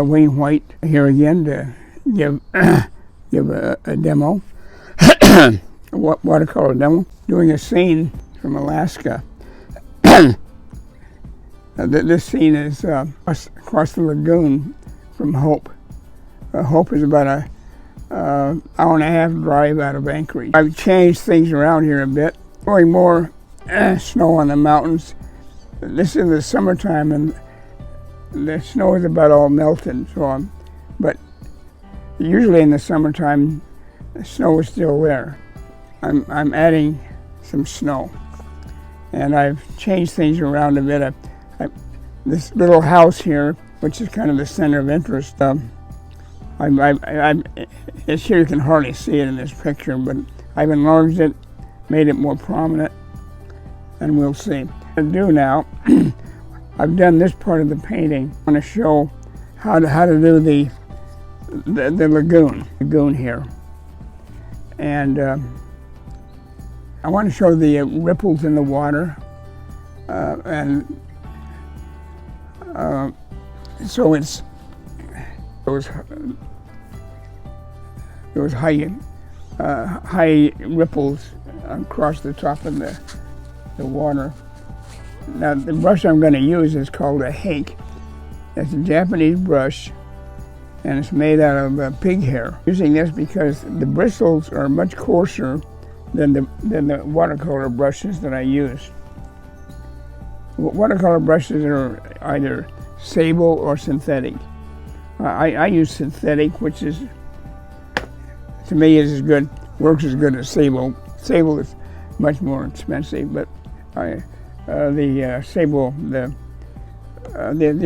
Wayne White here again to give give a demo, watercolor demo, doing a scene from Alaska. This scene is across the lagoon from Hope. Hope is about a hour and a half drive out of Anchorage. I've changed things around here a bit, going more snow on the mountains. This is the summertime and the snow is about all melted, but usually in the summertime the snow is still there. I'm adding some snow, and I've changed things around a bit. This little house here, which is kind of the center of interest, it's here, you can hardly see it in this picture, but I've enlarged it, made it more prominent, and we'll see. What I do now, I've done this part of the painting. I want to show how to do the lagoon here, and I want to show the ripples in the water, and so there was high ripples across the top of the water. Now the brush I'm going to use is called a hake. It's a Japanese brush, and it's made out of pig hair. Using this because the bristles are much coarser than the watercolor brushes that I use. Watercolor brushes are either sable or synthetic. I use synthetic, which is, to me, is as good, works as good as sable. Sable is much more expensive, but the sable, the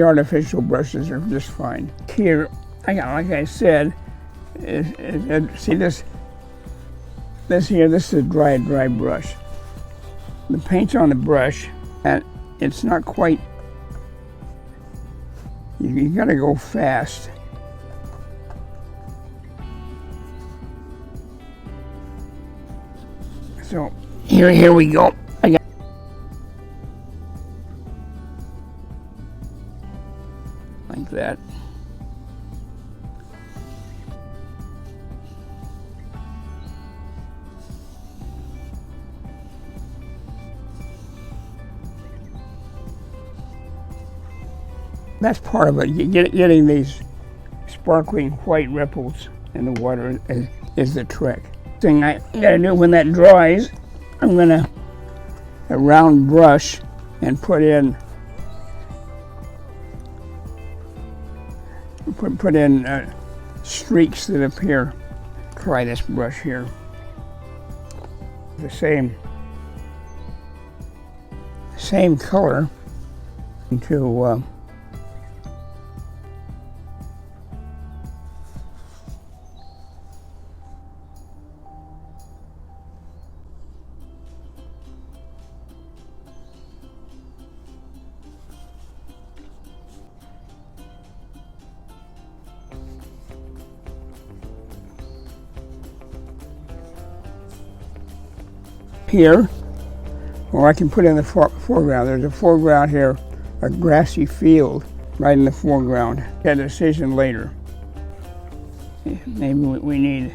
artificial brushes are just fine. Here, like I said, see this here. This is a dry brush. The paint's on the brush, and it's not quite. You gotta go fast. So here we go. Like that. That's part of it. Getting these sparkling white ripples in the water is the trick. Thing I gotta do when that dries, I'm gonna a round brush and put in streaks that appear. Try this brush here. The same color into here, or I can put in the foreground. There's a foreground here, a grassy field right in the foreground. Get a decision later. Maybe we need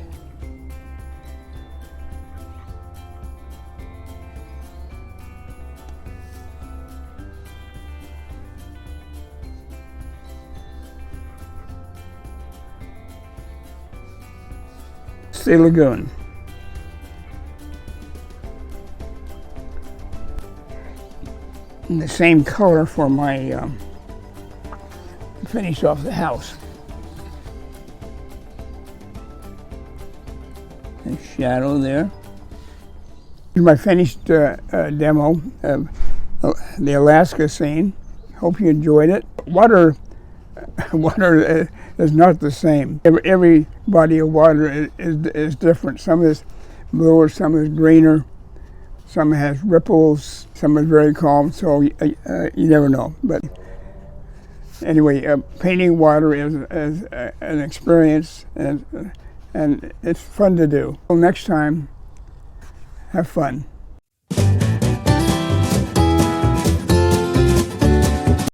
the lagoon. And the same color for my finish off the house. A shadow there. Here's my finished demo of the Alaska scene. Hope you enjoyed it. Water is not the same. Every body of water is different. Some is bluer, some is greener. Some has ripples, some is very calm, so you never know. But anyway, painting water is an experience, and it's fun to do. Well, next time, have fun.